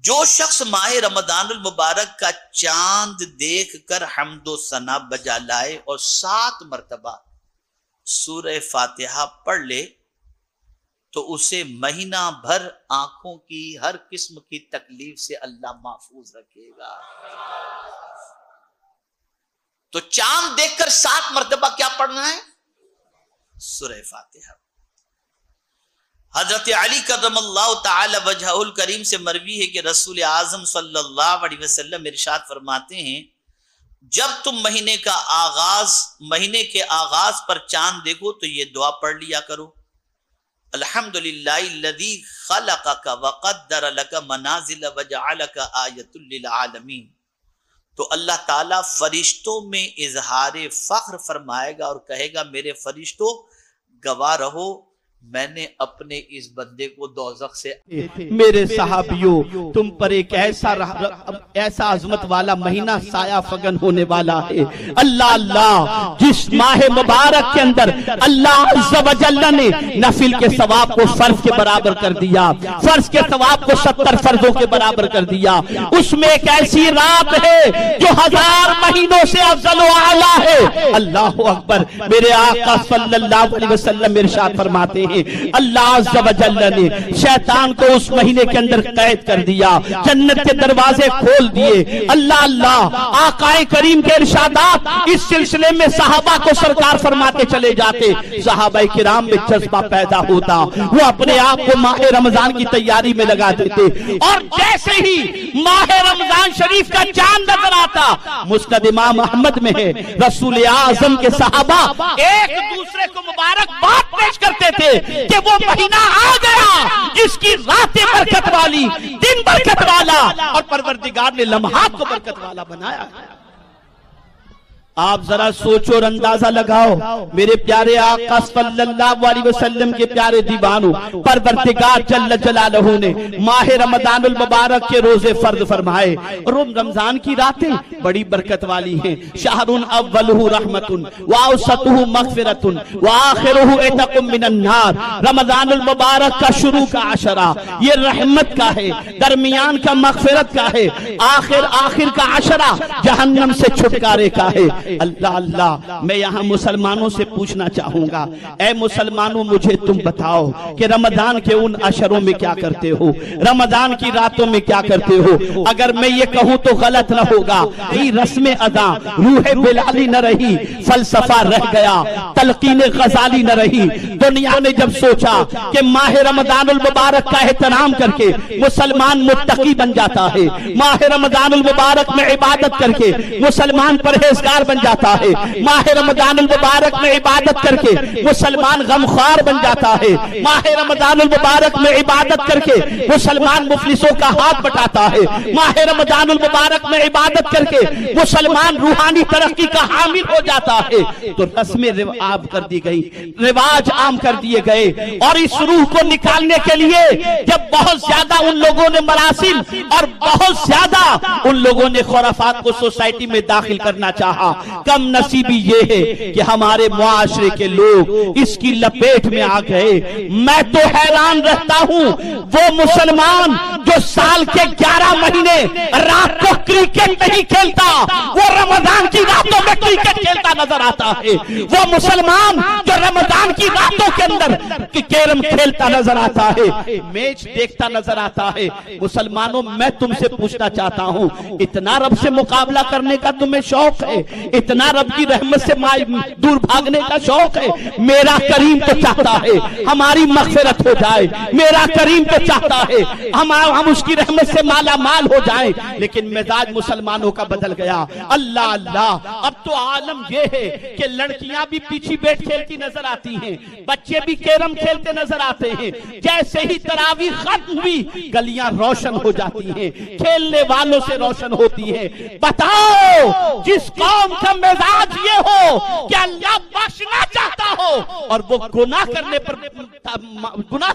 जो शख्स माह रमजानुल मुबारक का चांद देखकर हम्दो सना बजा लाए और 7 मरतबा सूरह फातिहा पढ़ ले तो उसे महीना भर आंखों की हर किस्म की तकलीफ से अल्लाह महफूज रखेगा। तो चांद देखकर 7 मरतबा क्या पढ़ना है? सूरह फातिहा। हजरत अली करमल्लाहु ताला वजहुल करीम से मरवी है कि रसूल आजम सल्लल्लाहु अलैहि वसल्लम इरशाद फरमाते हैं, जब तुम महीने के आगाज पर चांद देखो तो ये दुआ पढ़ लिया करो, अल्हम्दुलिल्लाहिल्लज़ी खलक़का व क़द्दर लका मनाज़िल व जअलका आयतुल लिल आलमीन। तो अल्लाह ताला फरिश्तों में इजहार फख्र फरमाएगा और कहेगा, मेरे फरिश्तों गवाह रहो, मैंने अपने इस बंदे को दोज़ख से। मेरे सहाबियों, तुम पर एक ऐसा अजमत वाला महीना साया फगन होने वाला है। अल्लाह अल्लाह जिस माह मुबारक के अंदर अल्लाह अज़्ज़ व जल्ल ने नफिल के सवाब को फर्ज के बराबर कर दिया, फर्ज के सवाब को 70 फर्जों के बराबर कर दिया, उसमें एक ऐसी रात है जो 1000 महीनों से अफजल व आला है। अल्लाह अकबर। मेरे आका सल्लल्लाहु अलैहि वसल्लम इरशाद फरमाते हैं, अल्लाह अज़्ज़ व जल्ल ने शैतान को उस महीने के अंदर कैद कर दिया, जन्नत के दरवाजे खोल दिए। अल्लाह अल्लाह आकाए करीम के इरशादात इस सिलसिले में सहाबा को सरकार फरमाते चले जाते। सहाबा किराम में जज्बा पैदा होता, वो अपने आप को माह रमजान की तैयारी में लगा देते और जैसे ही माह रमजान शरीफ का चांद नजर आता, मुस्नद इमाम अहमद में है, रसूल आजम के सहाबा एक दूसरे को मुबारकबाद पेश करते थे कि वो महीना आ गया जिसकी रातें बरकत वाली, दिन बरकत वाला और परवरदिगार ने लम्हात को बरकत वाला बनाया। आप जरा सोचो और अंदाजा लगाओ, मेरे प्यारे आका सल्लल्लाहु अलैहि वसल्लम के प्यारे दीवानों, परवरदिगार जल्ल जलालहू ने माह रमजानुल मुबारक के रोजे फर्ज फरमाए और रमजान की रातें बड़ी बरकत वाली हैं। शहरुन अव्वलुहु रहमतुन व औसतुहु मगफिरतुन व आखिरुहु इतकुम मिनन नार। रमजानुल मुबारक का शुरू का अशरा ये रहमत का है, दरमियान का मगफिरत का है, आखिर का अशरा जहन्नम से छुटकारे का है। अल्लाह अल्लाह, मैं यहाँ मुसलमानों से पूछना चाहूंगा, ऐ मुसलमानों मुझे तुम बताओ कि रमजान के उन अशरों में क्या करते हो, रमजान की रातों में क्या करते हो। अगर मैं ये कहूँ तो गलत न होगा, ये रस्म अदा रूह बिलाली न रही, फलसफा रह गया, तलकीन गजाली न रही। दुनिया ने जब सोचा कि माह रमजानुल मुबारक का एहतराम करके मुसलमान मुत्तकी बन जाता है, माह रमजानुल मुबारक में इबादत करके मुसलमान परहेजगार बन जाता है, माह रमजानुल मुबारक में इबादत करके मुसलमान गमख्वार बन जाता है, माह रमजानुल मुबारक में इबादत करके मुसलमान मुफलिसों का हाथ बटाता है, माह रमजानुल मुबारक में इबादत करके मुसलमान रूहानी तरक्की का हामिल हो जाता है। तो रस्में आम कर दी गई, रिवाज आम कर दिए गए और इस रूह को निकालने के लिए जब बहुत ज्यादा उन लोगों ने मरासिम और बहुत ज्यादा उन लोगों ने खुराफात को सोसाइटी में दाखिल करना चाहा, कम नसीबी ये है कि हमारे मुआशरे के लोग इसकी लपेट में आ गए। मैं तो हैरान रहता हूँ, वो मुसलमान जो साल के 11 महीने रात को क्रिकेट नहीं खेलता, वो रमजान की रातों में क्रिकेट खेलता नजर आता है। वो मुसलमान जो रमजान की रातों के अंदर कैरम खेलता नजर आता है, मैच देखता नजर आता है। मुसलमानों, मैं तुमसे पूछना चाहता हूँ, इतना रब से मुकाबला करने का तुम्हें शौक है, इतना रब की रहमत से दूर भागने का शौक है। मेरा करीम तो चाहता है हमारी मगफिरत हो जाए, मेरा करीम तो चाहता है हम उसकी रहमत से माला माल हो जाएं, लेकिन मिजाज मुसलमानों का बदल गया। अल्लाह अल्लाह, अब तो आलम यह है कि लड़कियां भी पीछी बैठ खेलती नजर आती हैं, बच्चे भी कैरम खेलते नजर आते हैं। जैसे ही तरावी खत्म हुई गलियां रोशन हो जाती हैं, खेलने वालों से रोशन होती है। बताओ, जिस कौम का मिजाज ये हो कि अल्लाह बख्शना चाहता हो और वो गुनाह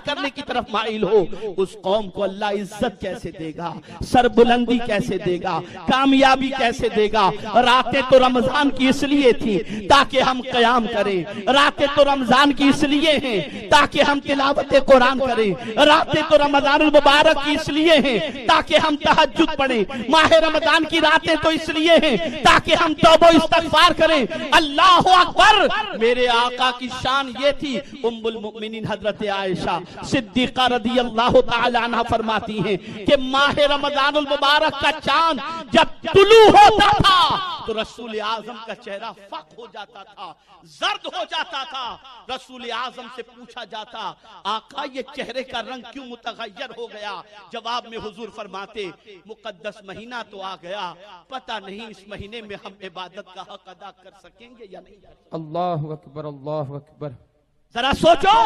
करने की तरफ माइल हो, उस कौम को अल्लाह इज्जत कैसे देगा, सरबुलंदी कैसे देगा, कामयाबी कैसे देगा। रातें तो रमजान की इसलिए थी ताकि हम कयाम करें, रातें तो रमजान की इसलिए हैं ताकि हम तिलावत कुरान करें, रातें तो रमजानुल मुबारक की इसलिए हैं ताकि हम तहज्जुद पढ़ें, माह रमजान की रातें तो इसलिए हैं ताकि हम तौबा इस्तगफार करें। अल्लाहु अकबर। मेरे आका की शान ये थी, उम्मुल मुमिनीन हजरत आयशा सिद्दीका रदियल्लाहु ताला अन्हा फरमाती हैं कि माह रमजानुल मुबारक का चांद जब तुलू होता था तो रसूल आजम का चेहरा फक हो जाता था, जर्द हो जाता था। रसूल आजम से पूछा जाता, आका ये चेहरे का रंग क्यों मुतगय्यर हो गया? जवाब में हुजूर फरमाते, मुकद्दस महीना तो आ गया, पता नहीं इस महीने में हम इबादत का हक अदा कर सकेंगे या नहीं। अल्लाहु अकबर, अल्लाहु अकबर। जरा सोचो,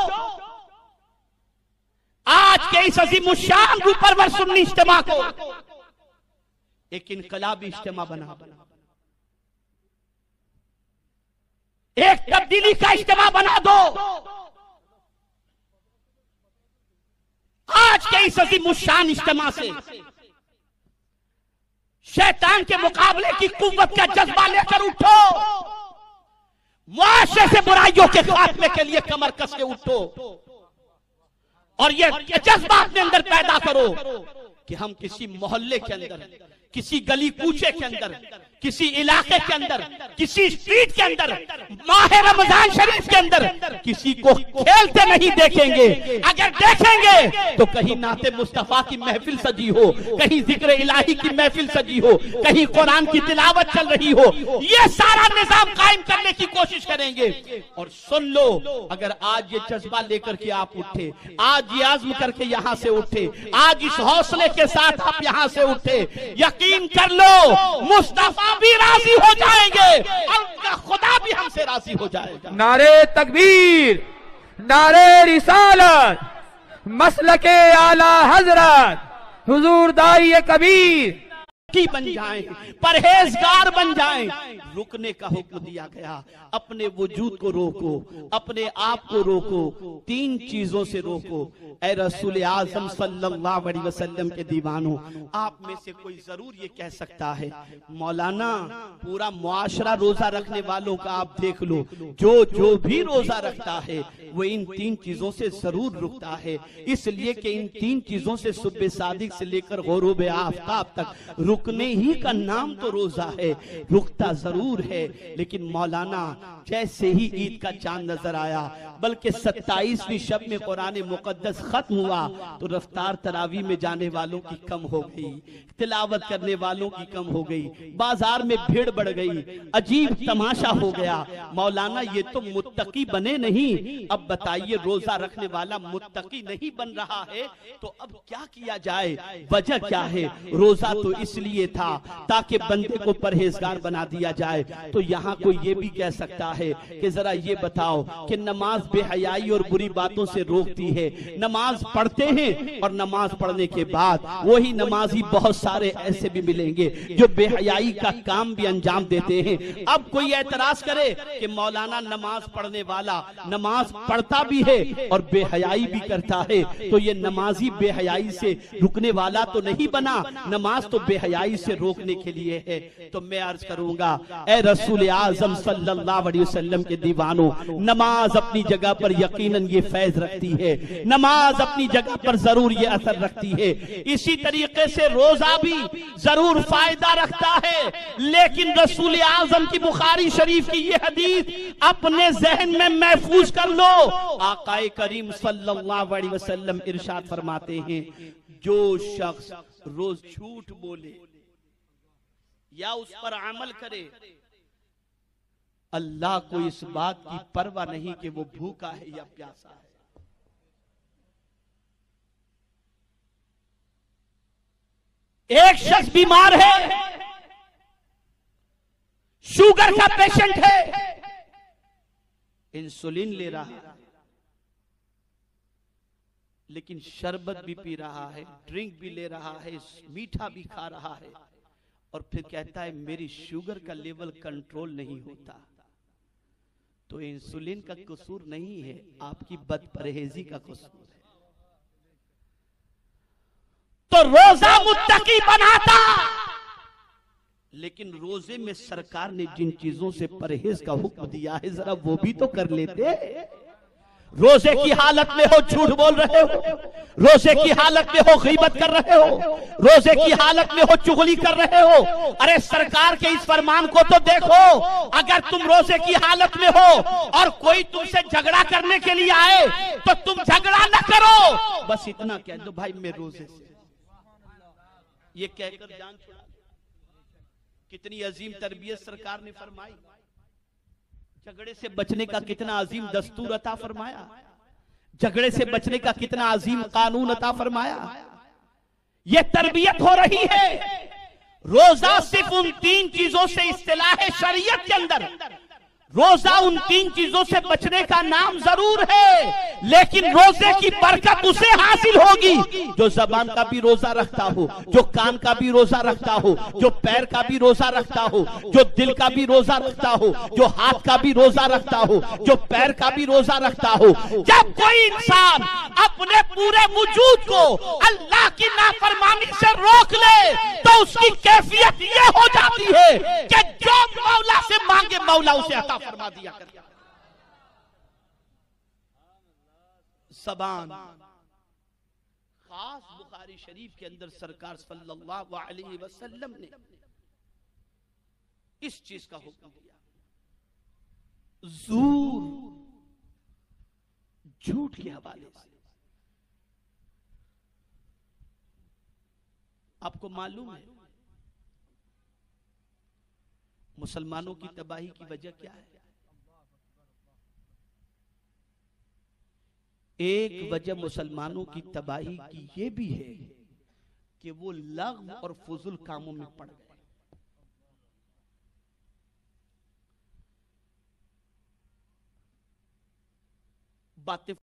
आज के इस अजीम शान रूपरवर सुन्नी इज्तिमा को एक इनकलाबी इज्तिमा बना, एक तब्दीली का इज्तिमा बना दो। आज के इस अजीम शान इज्तिमा से शैतान के मुकाबले की कुव्वत का जज्बा लेकर उठो, मुआशरे से बुराइयों के खात्मे के लिए कमर कस के उठो और ये जज्बा अपने अंदर पैदा करो कि हम किसी मोहल्ले के अंदर, किसी गली कूचे के अंदर, किसी इलाके के अंदर, किसी स्ट्रीट के अंदर, माह रमजान शरीफ के अंदर किसी को खेलते नहीं देखेंगे। अगर देखेंगे तो कहीं नाते मुस्तफा की महफिल सजी हो, कहीं जिक्र इलाही की महफिल सजी हो, कहीं कुरान की तिलावत चल रही हो। ये सारा निजाम कायम करने की कोशिश करेंगे। और सुन लो, अगर आज ये जज्बा लेकर के आप उठे, आज ये आज़्म करके यहां से उठे, आज इस हौसले के साथ आप यहां से उठे, यकीन कर लो मुस्तफा भी राजी हो जाएंगे और उनका खुदा भी हमसे राजी हो जाएगा। नारे तकबीर, नारे रिसालत, मसलके आला हजरत, हुजूर दाई कबीर की बन जाएं, परहेजगार बन जाएं। रुकने का हुक्म दिया गया, अपने वजूद को रोको, अपने आप को रोको, तीन चीजों से रोको। ऐ रसूल आजम सल्लल्लाहु अलैहि वसल्लम के दीवानों, आप में से कोई जरूर ये कह सकता है, मौलाना पूरा मुआशरा रोजा रखने वालों का आप देख लो, जो भी रोजा रखता है वो इन तीन चीजों से जरूर रुकता है, इसलिए कि इन तीन चीजों से सुबह सादिक से लेकर गुरूब आफ्ताब तक रुकने ही का नाम तो रोजा है। रुकता जरूर है, लेकिन मौलाना जैसे ही ईद का चांद नजर आया, बल्कि 27वीं शब में कुरान मुकद्दस खत्म हुआ तो रफ्तार तरावी में जाने वालों की कम हो गई, तिलावत करने वालों की कम हो गई, बाजार में भीड़ बढ़ गई, अजीब तमाशा हो गया। मौलाना ये तो मुत्तकी बने नहीं, अब बताइए रोजा रखने वाला मुत्तकी नहीं बन रहा है तो अब क्या किया जाए? वजह क्या है? रोजा तो इसलिए था ताकि बंदे को परहेजगार बना दिया जाए। तो यहाँ कोई ये भी कह सकता है कि जरा ये बताओ कि नमाज बेहयाई और बुरी बातों से रोकती है, नमाज पढ़ते हैं और नमाज पढ़ने के बाद वही नमाजी बहुत सारे ऐसे भी मिलेंगे जो बेहयाई का काम भी अंजाम देते हैं। अब कोई एतराज करे कि मौलाना नमाज पढ़ने वाला नमाज पढ़ता भी है और बेहयाई भी करता है, तो ये नमाजी बेहयाई से रुकने वाला तो नहीं बना, नमाज तो बेहयाई से रोकने के लिए है। तो मैं अर्ज करूंगा, ए रसूल आजम सल्लल्लाहु अलैहि वसल्लम के दीवानों, नमाज अपनी जगह पर यकीनन ये फैज रखती है, नमाज अपनी जगह पर जरूर ये असर रखती है। इसी तरीके से रोजा भी जरूर फायदा रखता है, लेकिन रसूल आजम की बुखारी शरीफ की ये हदीस अपने जहन में महफूज कर लो। आकाए करीम सल्लल्लाहु अलैहि वसल्लम इरशाद फरमाते हैं, जो शख्स रोज झूठ बोले या उस पर अमल करे, अल्लाह को इस बात की परवाह नहीं कि वो भूखा है या प्यासा है। एक शख्स बीमार है, शुगर का पेशेंट है, इंसुलिन ले रहा है, लेकिन शरबत भी पी रहा है, ड्रिंक भी ले रहा है, मीठा भी खा रहा है, और फिर कहता है मेरी शुगर का लेवल कंट्रोल नहीं होता, तो इंसुलिन का कसूर नहीं है, आपकी बदपरहेजी का कसूर है। तो रोजा मुत्तकी बनाता, लेकिन रोजे में सरकार ने जिन चीजों से परहेज का हुक्म दिया है जरा वो भी तो कर लेते। रोजे की हालत में हो झूठ बोल रहे हो, रोजे की हालत में हो गीबत कर रहे हो, रोजे की हालत में हो चुगली कर रहे हो। अरे सरकार के इस फरमान को तो देखो, अगर तुम रोजे की हालत में हो और कोई तुमसे झगड़ा करने के लिए आए तो तुम झगड़ा न करो, बस इतना कह दो भाई मैं रोजे से, ये कहकर जान छुड़ा। कितनी अजीम तरबियत सरकार ने फरमाई, झगड़े से बचने का कितना अजीम दस्तूर अता फरमाया, झगड़े से बचने का कितना अजीम कानून अता फरमाया। ये तरबियत हो रही है। रोजा सिर्फ उन 3 चीजों से इस्तिलाह शरीयत के अंदर, रोजा उन 3 चीजों से बचने का नाम जरूर है, लेकिन रोजे की बरकत उसे हासिल होगी जो जबान का भी रोजा रखता हो, जो कान का भी रोजा रखता हो, जो पैर का भी रोजा रखता हो, जो दिल का भी रोजा रखता हो, जो हाथ का भी रोजा रखता हो, जो पैर का भी रोजा रखता हो। जब कोई इंसान अपने पूरे वजूद को अल्लाह की नाफरमानी से रोक ले तो उसकी कैफियत ये हो जाती है कि जो मौला से मांगे मौला उसे अता फरमा दिया कर। ज़बान खास बुखारी शरीफ के अंदर सरकार सल्लल्लाहु अलैहि वसल्लम ने इस चीज का हुक्म दिया, ज़ूर झूठ के हवाले से। आपको मालूम है मुसलमानों की तबाही की वजह क्या है? एक वजह मुसलमानों की तबाही की ये भी है कि वो लग़्व और फुजुल कामों में पड़ गए। बातें